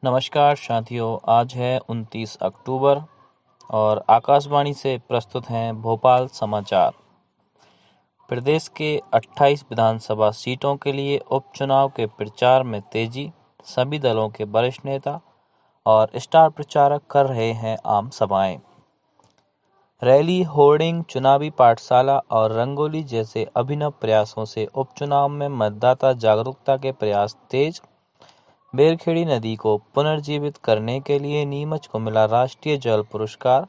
नमस्कार साथियों, आज है 29 अक्टूबर और आकाशवाणी से प्रस्तुत हैं भोपाल समाचार। प्रदेश के 28 विधानसभा सीटों के लिए उपचुनाव के प्रचार में तेजी। सभी दलों के वरिष्ठ नेता और स्टार प्रचारक कर रहे हैं आम सभाएं। रैली, होर्डिंग, चुनावी पाठशाला और रंगोली जैसे अभिनव प्रयासों से उपचुनाव में मतदाता जागरूकता के प्रयास तेज। बेरखेड़ी नदी को पुनर्जीवित करने के लिए नीमच को मिला राष्ट्रीय जल पुरस्कार।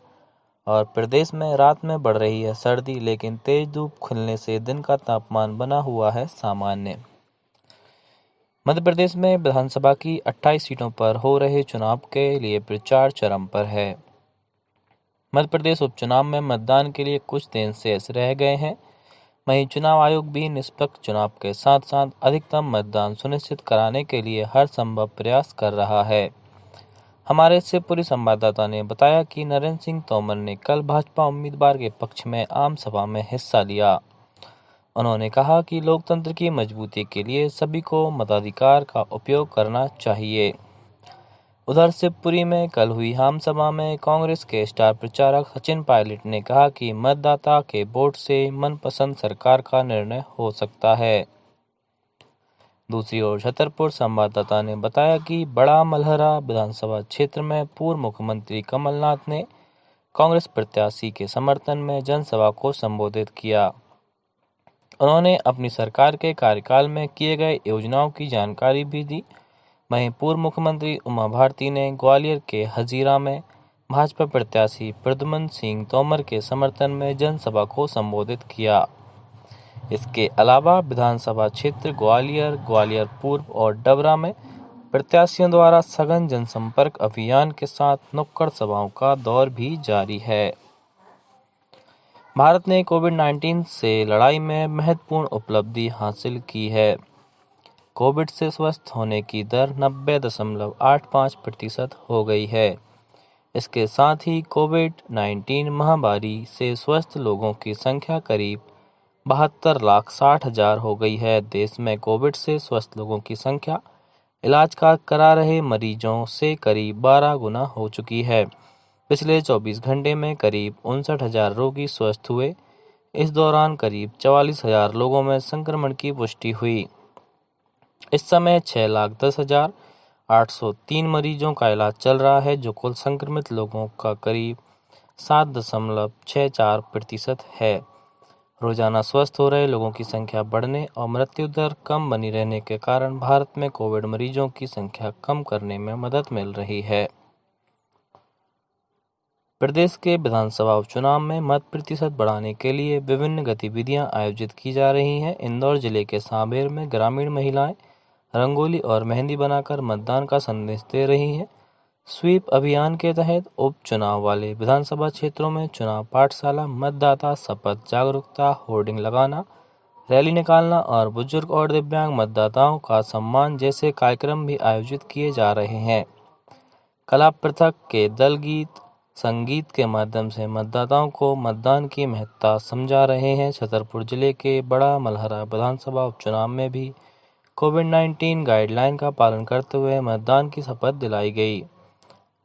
और प्रदेश में रात में बढ़ रही है सर्दी, लेकिन तेज धूप खिलने से दिन का तापमान बना हुआ है सामान्य। मध्य प्रदेश में विधानसभा की 28 सीटों पर हो रहे चुनाव के लिए प्रचार चरम पर है। मध्य प्रदेश उपचुनाव में मतदान के लिए कुछ दिन शेष रह गए हैं। वहीं चुनाव आयोग भी निष्पक्ष चुनाव के साथ साथ अधिकतम मतदान सुनिश्चित कराने के लिए हर संभव प्रयास कर रहा है। हमारे शिवपुरी संवाददाता ने बताया कि नरेंद्र सिंह तोमर ने कल भाजपा उम्मीदवार के पक्ष में आम सभा में हिस्सा लिया। उन्होंने कहा कि लोकतंत्र की मजबूती के लिए सभी को मताधिकार का उपयोग करना चाहिए। उधर शिवपुरी में कल हुई आम सभा में कांग्रेस के स्टार प्रचारक सचिन पायलट ने कहा कि मतदाता के वोट से मनपसंद सरकार का निर्णय हो सकता है। दूसरी ओर छतरपुर संवाददाता ने बताया कि बड़ा मलहरा विधानसभा क्षेत्र में पूर्व मुख्यमंत्री कमलनाथ ने कांग्रेस प्रत्याशी के समर्थन में जनसभा को संबोधित किया। उन्होंने अपनी सरकार के कार्यकाल में किए गए योजनाओं की जानकारी भी दी। वहीं पूर्व मुख्यमंत्री उमा भारती ने ग्वालियर के हजीरा में भाजपा प्रत्याशी प्रद्युम्न सिंह तोमर के समर्थन में जनसभा को संबोधित किया। इसके अलावा विधानसभा क्षेत्र ग्वालियर, ग्वालियर पूर्व और डबरा में प्रत्याशियों द्वारा सघन जनसंपर्क अभियान के साथ नुक्कड़ सभाओं का दौर भी जारी है। भारत ने कोविड-19 से लड़ाई में महत्वपूर्ण उपलब्धि हासिल की है। कोविड से स्वस्थ होने की दर 90.85% हो गई है। इसके साथ ही कोविड-19 महामारी से स्वस्थ लोगों की संख्या करीब 72,60,000 हो गई है। देश में कोविड से स्वस्थ लोगों की संख्या इलाज करा रहे मरीजों से करीब 12 गुना हो चुकी है। पिछले 24 घंटे में करीब 59,000 रोगी स्वस्थ हुए। इस दौरान करीब 44,000 लोगों में संक्रमण की पुष्टि हुई। इस समय 6,10,803 मरीजों का इलाज चल रहा है, जो कुल संक्रमित लोगों का करीब 7.64% है। रोजाना स्वस्थ हो रहे लोगों की संख्या बढ़ने और मृत्यु दर कम बनी रहने के कारण भारत में कोविड मरीजों की संख्या कम करने में मदद मिल रही है। प्रदेश के विधानसभा उपचुनाव में मत प्रतिशत बढ़ाने के लिए विभिन्न गतिविधियां आयोजित की जा रही हैं। इंदौर जिले के सांभर में ग्रामीण महिलाएं रंगोली और मेहंदी बनाकर मतदान का संदेश दे रही हैं। स्वीप अभियान के तहत उपचुनाव वाले विधानसभा क्षेत्रों में चुनाव पाठशाला, मतदाता शपथ जागरूकता, होर्डिंग लगाना, रैली निकालना और बुजुर्ग और दिव्यांग मतदाताओं का सम्मान जैसे कार्यक्रम भी आयोजित किए जा रहे हैं। कला पृथक के दल गीत संगीत के माध्यम से मतदाताओं को मतदान की महत्ता समझा रहे हैं। छतरपुर जिले के बड़ा मलहरा विधानसभा उपचुनाव में भी कोविड-19 गाइडलाइन का पालन करते हुए मतदान की शपथ दिलाई गई।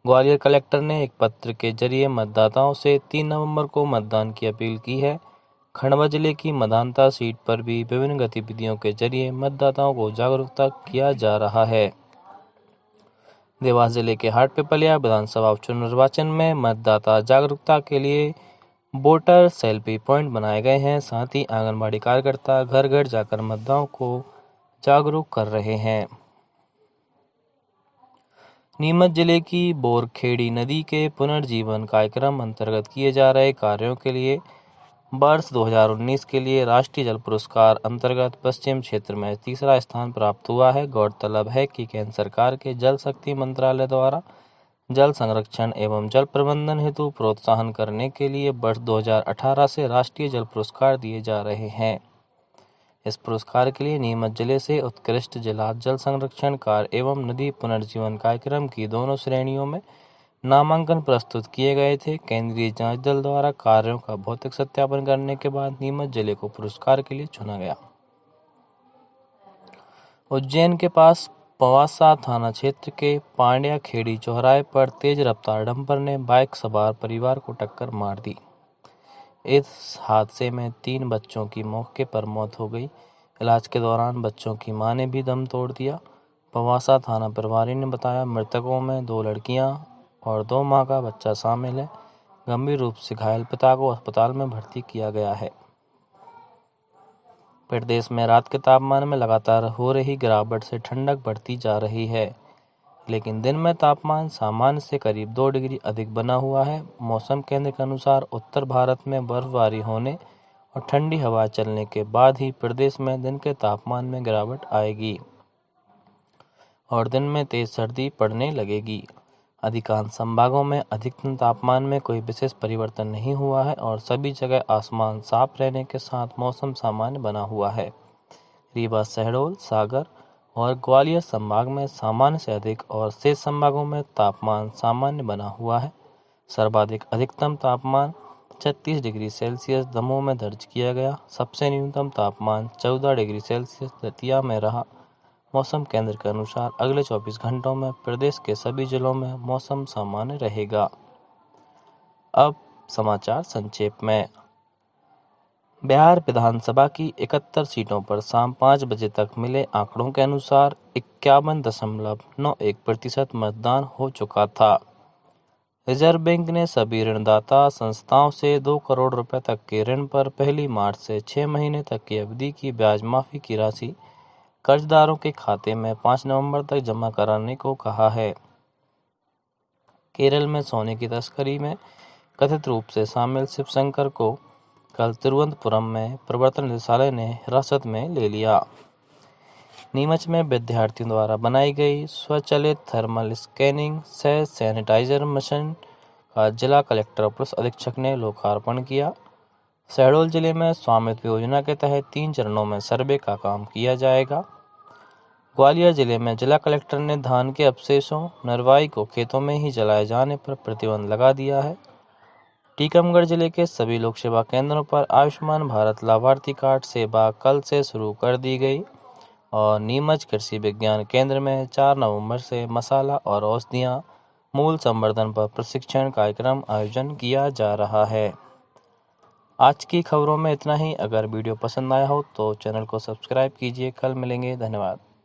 ग्वालियर कलेक्टर ने एक पत्र के जरिए मतदाताओं से 3 नवंबर को मतदान की अपील की है। खंडवा जिले की मधानता सीट पर भी विभिन्न गतिविधियों के जरिए मतदाताओं को जागरूकता किया जा रहा है। देवास जिले के हाटपिपलिया विधानसभा उपचुनाव निर्वाचन में मतदाता जागरूकता के लिए वोटर सेल्फी पॉइंट बनाए गए हैं। साथ ही आंगनबाड़ी कार्यकर्ता घर घर जाकर मतदाताओं को जागरूक कर रहे हैं। नीमच जिले की बोरखेड़ी नदी के पुनर्जीवन कार्यक्रम अंतर्गत किए जा रहे कार्यों के लिए वर्ष 2019 के लिए राष्ट्रीय जल पुरस्कार अंतर्गत पश्चिम क्षेत्र में तीसरा स्थान प्राप्त हुआ है। गौरतलब है कि केंद्र सरकार के जल शक्ति मंत्रालय द्वारा जल संरक्षण एवं जल प्रबंधन हेतु प्रोत्साहन करने के लिए वर्ष 2018 से राष्ट्रीय जल पुरस्कार दिए जा रहे हैं। इस पुरस्कार के लिए नीमच जिले से उत्कृष्ट जिला जल संरक्षण कार्य एवं नदी पुनर्जीवन कार्यक्रम की दोनों श्रेणियों में नामांकन प्रस्तुत किए गए थे। केंद्रीय जांच दल द्वारा कार्यों का भौतिक सत्यापन करने के बाद नीमच जिले को पुरस्कार के लिए चुना गया। उज्जैन के पास पवासा थाना क्षेत्र के पांड्या खेड़ी चौराहे पर तेज रफ्तार डंपर ने बाइक सवार परिवार को टक्कर मार दी। इस हादसे में 3 बच्चों की मौके पर मौत हो गई। इलाज के दौरान बच्चों की मां ने भी दम तोड़ दिया। पवासा थाना प्रभारी ने बताया, मृतकों में 2 लड़कियां और 2 मां का बच्चा शामिल है। गंभीर रूप से घायल पिता को अस्पताल में भर्ती किया गया है। प्रदेश में रात के तापमान में लगातार हो रही गिरावट से ठंडक बढ़ती जा रही है, लेकिन दिन में तापमान सामान्य से करीब 2 डिग्री अधिक बना हुआ है। मौसम केंद्र के अनुसार उत्तर भारत में बर्फबारी होने और ठंडी हवा चलने के बाद ही प्रदेश में दिन के तापमान में गिरावट आएगी और दिन में तेज सर्दी पड़ने लगेगी। अधिकांश संभागों में अधिकतम तापमान में कोई विशेष परिवर्तन नहीं हुआ है और सभी जगह आसमान साफ रहने के साथ मौसम सामान्य बना हुआ है। रीवा, शहडोल, सागर और ग्वालियर संभाग में सामान्य से अधिक और शेष संभागों में तापमान सामान्य बना हुआ है। सर्वाधिक अधिकतम तापमान 36 डिग्री सेल्सियस दमोह में दर्ज किया गया। सबसे न्यूनतम तापमान 14 डिग्री सेल्सियस दतिया में रहा। मौसम केंद्र के अनुसार अगले 24 घंटों में प्रदेश के सभी जिलों में मौसम सामान्य रहेगा। अब समाचार संक्षेप में। बिहार विधानसभा की 71 सीटों पर शाम 5 बजे तक मिले आंकड़ों के अनुसार 51.91% मतदान हो चुका था। रिजर्व बैंक ने सभी ऋणदाता संस्थाओं से 2 करोड़ रुपए तक के ऋण पर 1 मार्च से 6 महीने तक की अवधि की ब्याज माफी की राशि कर्जदारों के खाते में 5 नवंबर तक जमा कराने को कहा है। केरल में सोने की तस्करी में कथित रूप से शामिल शिवशंकर को कल तिरुवनंतपुरम में प्रवर्तन निदेशालय ने हिरासत में ले लिया। नीमच में विद्यार्थियों द्वारा बनाई गई स्वचालित थर्मल स्कैनिंग सह सैनिटाइजर मशीन का जिला कलेक्टर और पुलिस अधीक्षक ने लोकार्पण किया। शहडोल जिले में स्वामित्व योजना के तहत 3 चरणों में सर्वे का काम किया जाएगा। ग्वालियर जिले में जिला कलेक्टर ने धान के अवशेषों नरवाई को खेतों में ही जलाए जाने पर प्रतिबंध लगा दिया है। टीकमगढ़ जिले के सभी लोक सेवा केंद्रों पर आयुष्मान भारत लाभार्थी कार्ड सेवा कल से शुरू कर दी गई और नीमच कृषि विज्ञान केंद्र में 4 नवंबर से मसाला और औषधियां मूल संवर्धन पर प्रशिक्षण कार्यक्रम आयोजन किया जा रहा है। आज की खबरों में इतना ही। अगर वीडियो पसंद आया हो तो चैनल को सब्सक्राइब कीजिए। कल मिलेंगे। धन्यवाद।